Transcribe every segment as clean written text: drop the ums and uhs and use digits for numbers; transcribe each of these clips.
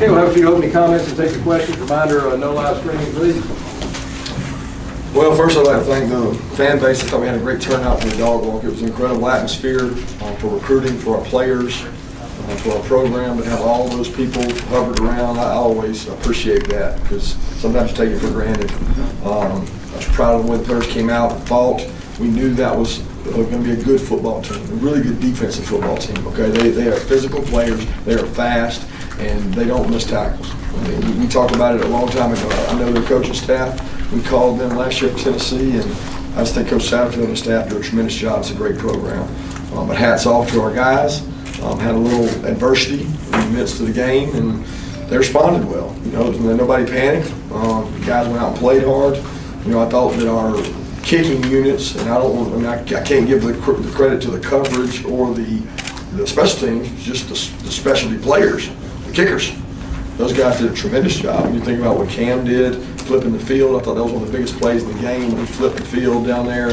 Okay, we'll have a few opening comments and take your questions. Reminder, no live streaming, please. Well, first I'd like to thank the fan base. I thought we had a great turnout for the dog walk. It was an incredible atmosphere for recruiting, for our players, for our program. To have all those people hovered around, I always appreciate that because sometimes you take it for granted. I was proud of the way the players came out and fought. We knew that was going to be a good football team, a really good defensive football team. Okay, they are physical players, they are fast, and they don't miss tackles. I mean, we talked about it a long time ago. I know their coaching staff. We called them last year in Tennessee, and I just think Coach Satterfield and his staff do a tremendous job. It's a great program. But hats off to our guys. Had a little adversity in the midst of the game, and they responded well. You know, nobody panicked. The guys went out and played hard. You know, I thought that our kicking units, and I can't give the credit to the coverage or the special teams, just the specialty players, the kickers. Those guys did a tremendous job. When you think about what Cam did, flipping the field, I thought that was one of the biggest plays in the game when he flipped the field down there.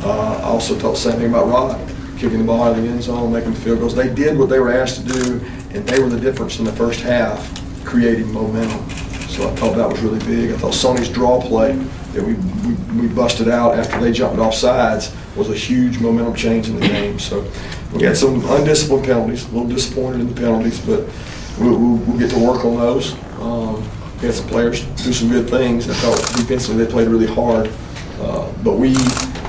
I also thought the same thing about Rod, kicking the ball out of the end zone, making the field goals. They did what they were asked to do, and they were the difference in the first half, creating momentum. So I thought that was really big. I thought Sonny's draw play that we busted out after they jumped off sides was a huge momentum change in the game. So we had some undisciplined penalties, a little disappointed in the penalties, but we'll get to work on those. We had some players do some good things. I thought defensively they played really hard, but we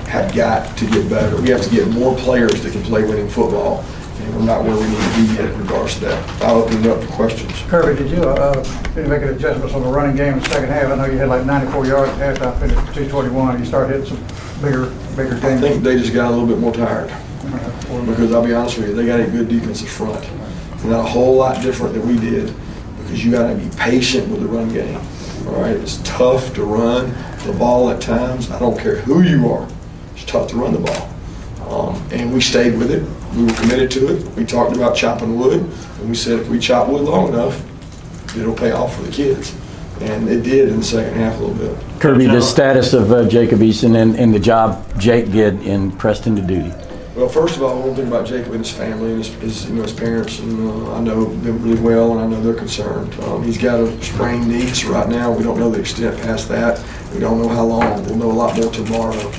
have got to get better. We have to get more players that can play winning football, and we're not where we need to be yet in regards to that. I'll open it up for questions. Kirby, did you make adjustments on the running game in the second half? I know you had like 94 yards at halftime, finished 221. You started hitting some bigger games. I think they just got a little bit more tired. Because I'll be honest with you, they got a good defensive front. It's not a whole lot different than we did because you got to be patient with the run game. All right, it's tough to run the ball at times. I don't care who you are. It's tough to run the ball. And we stayed with it. We were committed to it. We talked about chopping wood, and we said if we chop wood long enough, it'll pay off for the kids. And it did in the second half a little bit. Kirby, the status of Jacob Eason and the job Jake did in Preston to duty. Well, first of all, one thing about Jacob and his family and his parents, and I know them really well, and I know they're concerned. He's got a sprained knee right now. We don't know the extent past that. We don't know how long. We'll know a lot more tomorrow.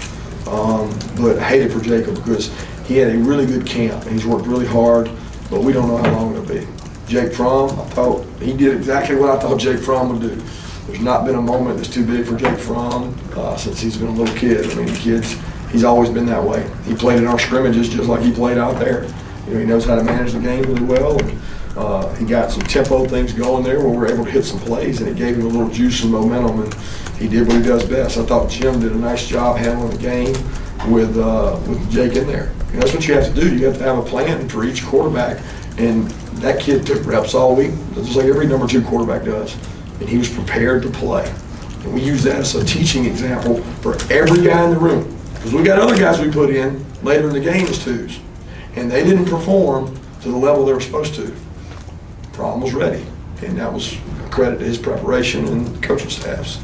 But I hate it for Jacob because he had a really good camp, and he's worked really hard, but we don't know how long it'll be. Jake Fromm, I thought he did exactly what I thought Jake Fromm would do. There's not been a moment that's too big for Jake Fromm since he's been a little kid. I mean, the kids, he's always been that way. He played in our scrimmages just like he played out there. You know, he knows how to manage the game really well. And, he got some tempo things going there where we were able to hit some plays, and it gave him a little juice and momentum, and he did what he does best. I thought Jim did a nice job handling the game with Jake in there. And that's what you have to do. You have to have a plan for each quarterback, and that kid took reps all week, just like every number 2 quarterback does, and he was prepared to play. And we use that as a teaching example for every guy in the room. Because we got other guys we put in later in the game as 2s, and they didn't perform to the level they were supposed to. Fromm was ready, and that was a credit to his preparation and coaching staffs.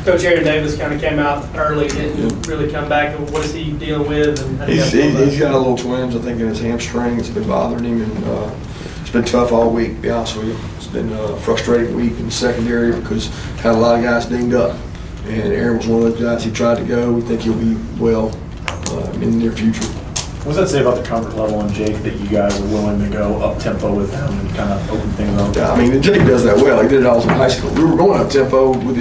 Coach Aaron Davis kind of came out early, didn't really come back. What is he dealing with? And he's got a little twinge, I think, in his hamstring. It's been bothering him, and it's been tough all week, to be honest with you. It's been a frustrating week in the secondary because had a lot of guys dinged up. And Aaron was one of those guys. He tried to go. We think he'll be well in the near future. What does that say about the comfort level in Jake that you guys are willing to go up tempo with him and kind of open things up? Yeah, I mean, Jake does that well. He did it all in high school. We were going up tempo with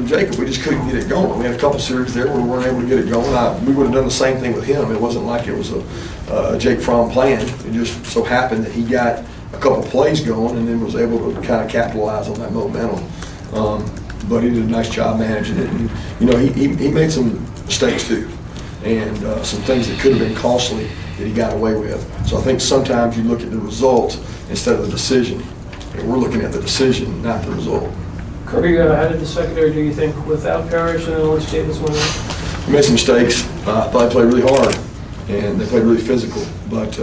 Jacob. We just couldn't get it going. We had a couple series there where we weren't able to get it going. We would have done the same thing with him. It wasn't like it was a Jake Fromm plan. It just so happened that he got a couple plays going and then was able to kind of capitalize on that momentum. But he did a nice job managing it. And, you know, he made some mistakes too, and some things that could have been costly that he got away with. So I think sometimes you look at the result instead of the decision, and we're looking at the decision, not the result. Kirby, how did the secondary do, you think, without Parrish and once Davis went in? We made some mistakes. I thought they played really hard, and they played really physical. But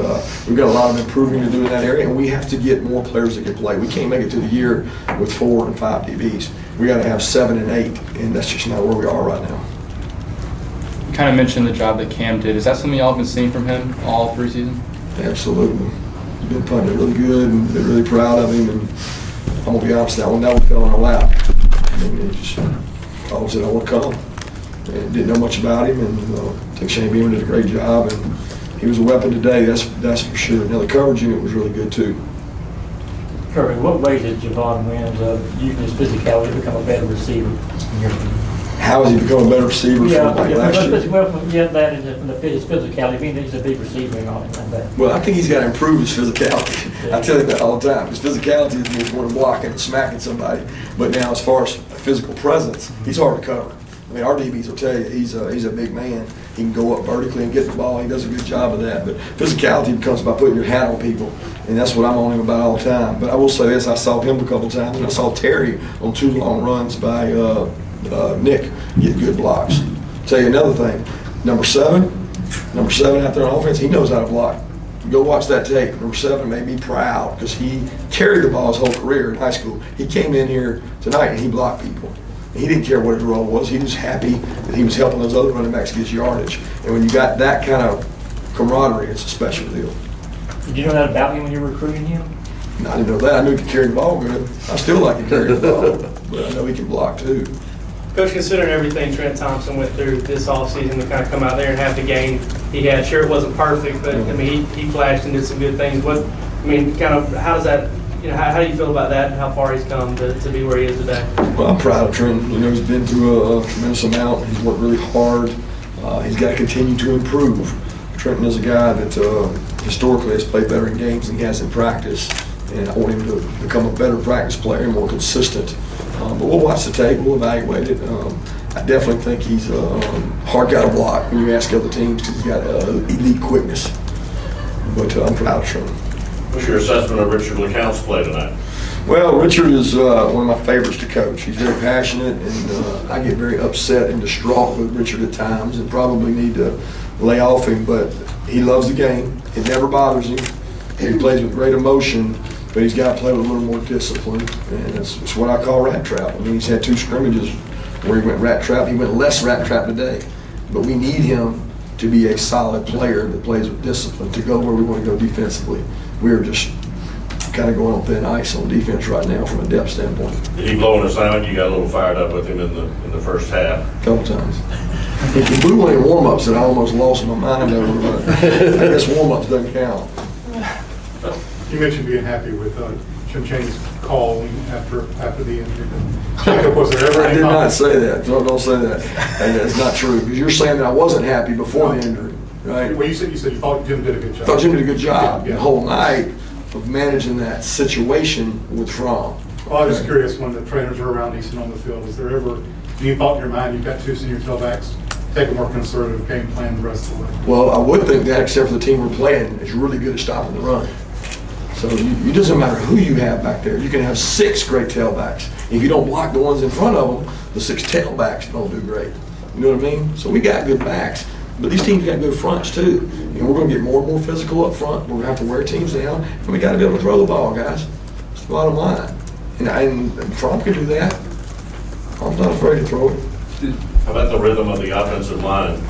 we've got a lot of improving to do in that area, and we have to get more players that can play. We can't make it to the year with 4 and 5 DBs. We got to have 7 and 8, and that's just not where we are right now. You kind of mentioned the job that Cam did. Is that something y'all have been seeing from him all preseason? Absolutely. He's been playing really good, and been really proud of him. And I'm gonna be honest, that one fell in our lap. And he just called and said, I want to come. And didn't know much about him, and I think Shane Beamer did a great job, and he was a weapon today, that's for sure. Now the coverage unit was really good too. Kirby, what ways did Javon Williams using his physicality become a better receiver in your opinion? How has he become a better receiver from like last year? Well, that and his physicality, being that he's a big receiver and all like that. Well, I think he's got to improve his physicality. I tell you that all the time. His physicality is means more than blocking and smacking somebody. But now, as far as physical presence, he's hard to cover. I mean, our DBs will tell you he's a big man. He can go up vertically and get the ball. He does a good job of that. But physicality comes by putting your hat on people, and that's what I'm on him about all the time. But I will say this: I saw him a couple times, and I saw Terry on 2 long runs by Nick get good blocks. Tell you another thing: number seven out there on offense, he knows how to block. Go watch that tape. Number 7 made me proud because he carried the ball his whole career in high school. He came in here tonight and he blocked people. He didn't care what his role was. He was happy that he was helping those other running backs get yardage. And when you got that kind of camaraderie, it's a special deal. Did you know that about him when you were recruiting him? I didn't know that. I knew he could carry the ball good. I still like to carry the ball, but I know he can block too. Coach, considering everything Trent Thompson went through this offseason to kind of come out there and have the game he had, sure it wasn't perfect, but I mean he flashed and did some good things. How does that? How do you feel about that and how far he's come to be where he is today? Well, I'm proud of Trent. He's been through a tremendous amount. He's worked really hard. He's got to continue to improve. Trenton is a guy that historically has played better in games than he has in practice, and I want him to become a better practice player and more consistent. But we'll watch the tape. We'll evaluate it. I definitely think he's a hard guy to block when you ask other teams because he's got elite quickness. But I'm proud of Trent. What's your assessment of Richard LeCount's play tonight? Well, Richard is one of my favorites to coach. He's very passionate, and I get very upset and distraught with Richard at times and probably need to lay off him, but he loves the game. It never bothers him. He plays with great emotion, but he's got to play with a little more discipline, and it's what I call rat trap. I mean, he's had 2 scrimmages where he went rat trap. He went less rat trap today, but we need him to be a solid player that plays with discipline to go where we want to go defensively. We're just kind of going on thin ice on defense right now from a depth standpoint. Did he blow an assignment? You got a little fired up with him in the first half. A couple times. He blew one in warm-ups that I almost lost my mind over, but I guess warm-ups doesn't count. You mentioned being happy with Jim Chaney's call after the injury. Jacob, was there ever I did not say that. Don't say that. And that's not true because you're saying that I wasn't happy before the injury, right? Well, you said you thought Jim did a good job. I thought Jim did a good job Yeah. the whole night of managing that situation with Fromm. Well, I was just curious, when the trainers are around Easton on the field, is there ever any thought in your mind you've got 2 senior tailbacks, take a more conservative game plan the rest of the way? Well, I would think that, except for the team we're playing, is really good at stopping the run. So it doesn't matter who you have back there. You can have 6 great tailbacks. If you don't block the ones in front of them, the 6 tailbacks don't do great. You know what I mean? So we got good backs, but these teams got good fronts too. And we're going to get more and more physical up front. We're going to have to wear teams down, and we got to be able to throw the ball, guys. It's the bottom line. And Fromm can do that. I'm not afraid to throw it. How about the rhythm of the offensive line?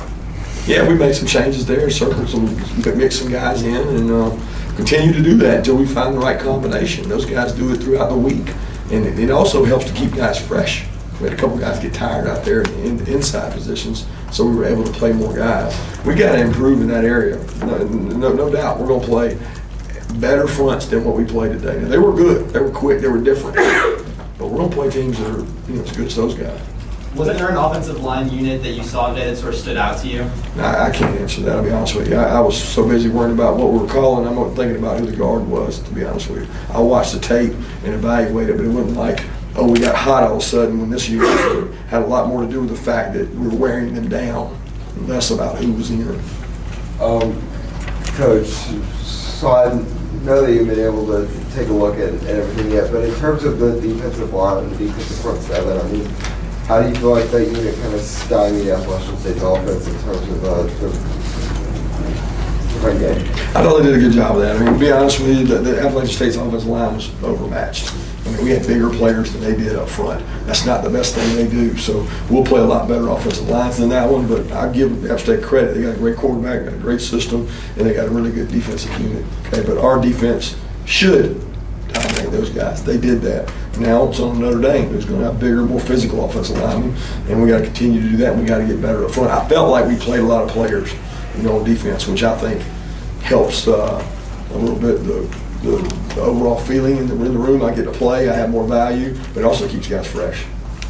Yeah, we made some changes there, circled some, mixed some guys in, and continue to do that until we find the right combination. Those guys do it throughout the week, and it also helps to keep guys fresh. We had a couple guys get tired out there in the inside positions, so we were able to play more guys. We got to improve in that area, no doubt. We're going to play better fronts than what we played today. Now, they were good, they were quick, they were different, but we're going to play teams that are as good as those guys. Wasn't there an offensive line unit that you saw today that sort of stood out to you? I can't answer that, I'll be honest with you. I was so busy worrying about what we were calling, I'm not thinking about who the guard was, to be honest with you. I watched the tape and evaluated it, but it wasn't like, oh, we got hot all of a sudden when this unit had a lot more to do with the fact that we were wearing them down, less about who was in. Coach, so I know that you've been able to take a look at everything yet, but in terms of the defensive line and the defensive front 7, I mean, how do you feel like that unit kind of stymied Appalachian State's offense in terms of the run game? I thought they did a good job of that. I mean, to be honest with you, the Appalachian State's offensive line was overmatched. I mean, we had bigger players than they did up front. That's not the best thing they do. So we'll play a lot better offensive lines than that one, but I give App State credit. They got a great quarterback, got a great system, and they got a really good defensive unit. Okay, but our defense should dominate those guys. They did that. Now it's on Notre Dame, who's going to have bigger, more physical offensive linemen, and we got to continue to do that. And we got to get better up front. I felt like we played a lot of players, on defense, which I think helps a little bit the overall feeling in the room. I get to play, I have more value, but it also keeps guys fresh.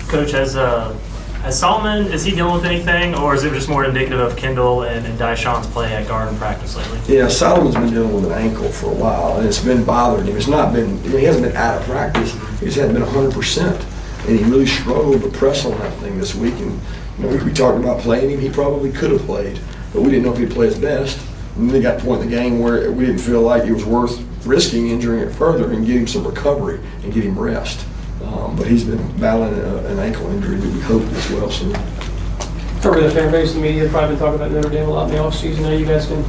Coach, has Solomon, is he dealing with anything, or is it just more indicative of Kendall and Dyshawn's play at guard and practice lately? Yeah, Solomon's been dealing with an ankle for a while, and it's been bothering him. It's not been, he hasn't been out of practice. He just hasn't been 100%, and he really struggled to press on that thing this week. And we talked about playing him. He probably could have played, but we didn't know if he'd play his best. And then they got to the point in the game where we didn't feel like it was worth risking injuring it further and get him some recovery and get him rest. But he's been battling an ankle injury that we hope gets well soon. Over the fan base, the media have probably been talking about Notre Dame a lot in the offseason. Now you guys can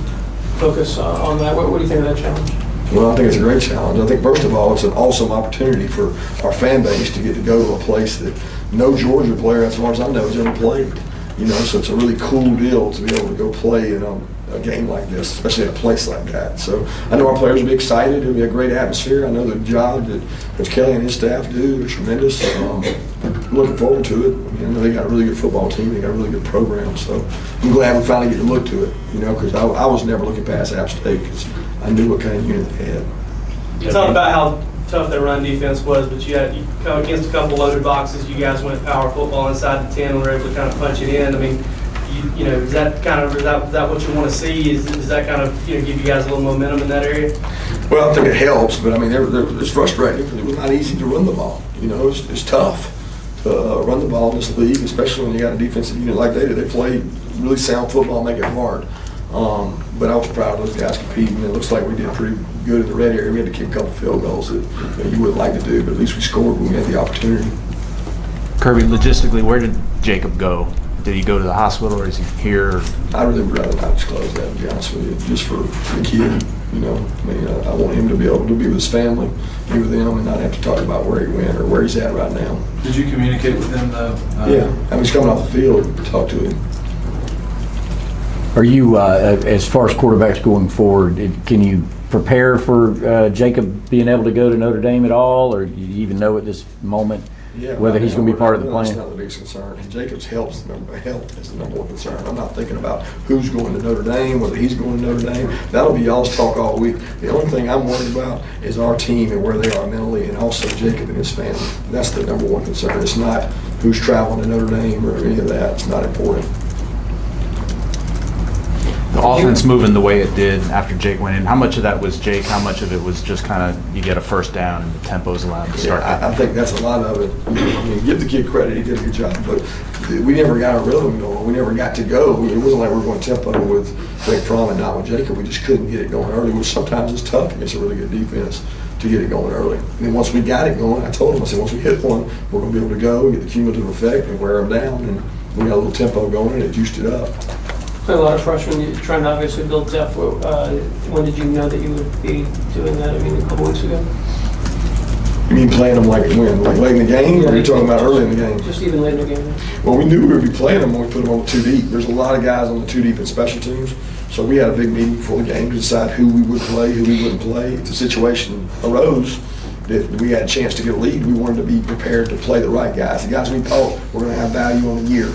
focus on that. What do you think of that challenge? Well, I think it's a great challenge. I think, first of all, it's an awesome opportunity for our fan base to get to go to a place that no Georgia player, as far as I know, has ever played. So it's a really cool deal to be able to go play in a game like this, especially at a place like that. So I know our players will be excited. It'll be a great atmosphere. I know the job that Coach Kelly and his staff do is tremendous. I'm looking forward to it. I know they got a really good football team. They got a really good program. So I'm glad we finally get to look to it, because I was never looking past App State because I knew what kind of unit they had. You talked about how tough their run defense was, but you come against a couple loaded boxes. You guys went power football inside the 10 and were able to kind of punch it in. I mean, is that what you want to see? Is that kind of give you guys a little momentum in that area? Well, I think it helps, but I mean, it's frustrating because it was not easy to run the ball. It's tough to run the ball in this league, especially when you got a defensive unit like they did. They play really sound football, make it hard. But I was proud of those guys competing. It looks like we did pretty good in the red area. We had to kick a couple field goals that you wouldn't like to do, but at least we scored when we had the opportunity. Kirby, logistically, where did Jacob go? Did he go to the hospital, or is he here? I really would rather not disclose that, to be honest with you, just for the kid. I want him to be able to be with his family, be with them, and not have to talk about where he went or where he's at right now. Did you communicate with him, though? Yeah, he's coming off the field to talk to him. Are you, as far as quarterbacks going forward, can you prepare for Jacob being able to go to Notre Dame at all, or do you even know at this moment whether he's going to be part of the plan? That's not the biggest concern. And Jacob's health is the number one concern. I'm not thinking about who's going to Notre Dame, whether he's going to Notre Dame. That'll be y'all's talk all week. The only thing I'm worried about is our team and where they are mentally, and also Jacob and his family. That's the number one concern. It's not who's traveling to Notre Dame or any of that. It's not important. The offense moving the way it did after Jake went in, how much of that was Jake? How much of it was just kind of you get a first down and the tempo's allowed to start? Yeah, I think that's a lot of it. Give the kid credit, he did a good job, but we never got a rhythm going. We never got to go. It wasn't like we were going tempo with Drake Fromm and not with Jacob. We just couldn't get it going early, which sometimes is tough against a really good defense to get it going early. And then once we got it going, I told him, I said, once we hit one, we're going to be able to go, get the cumulative effect, and wear them down. And we got a little tempo going, and it juiced it up. Play a lot of freshmen. You're trying to obviously build depth. When did you know that you would be doing that? I mean, a couple weeks ago? You mean playing them like when? Like late in the game? Yeah, or are you talking about early in the game? Just even late in the game. Well, we knew we would be playing them when we put them on the 2 deep. There's a lot of guys on the 2 deep in special teams. So we had a big meeting before the game to decide who we would play, who we wouldn't play. If the situation arose that we had a chance to get a lead, we wanted to be prepared to play the right guys. The guys we thought were going to have value on the year.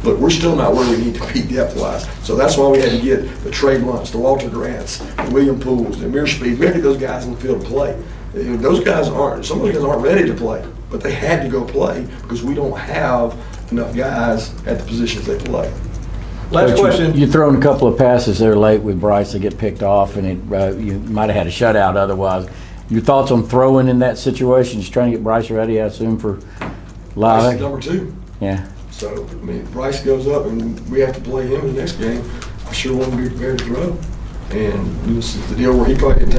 Look, we're still not where we need to be depth-wise. So that's why we had to get the Trey Blunts, the Walter Grants, the William Pools, the Amir Speed. We had to get those guys in the field to play. Those guys some of those guys aren't ready to play, but they had to go play because we don't have enough guys at the positions they play. Last question. You thrown a couple of passes there late with Bryce that get picked off, and you might have had a shutout otherwise. Your thoughts on throwing in that situation, just trying to get Bryce ready, I assume, for live? Bryce is number 2. Yeah. So, I mean, Bryce goes up and we have to play him in the next game. I sure want to be prepared to throw. And this is the deal where he probably didn't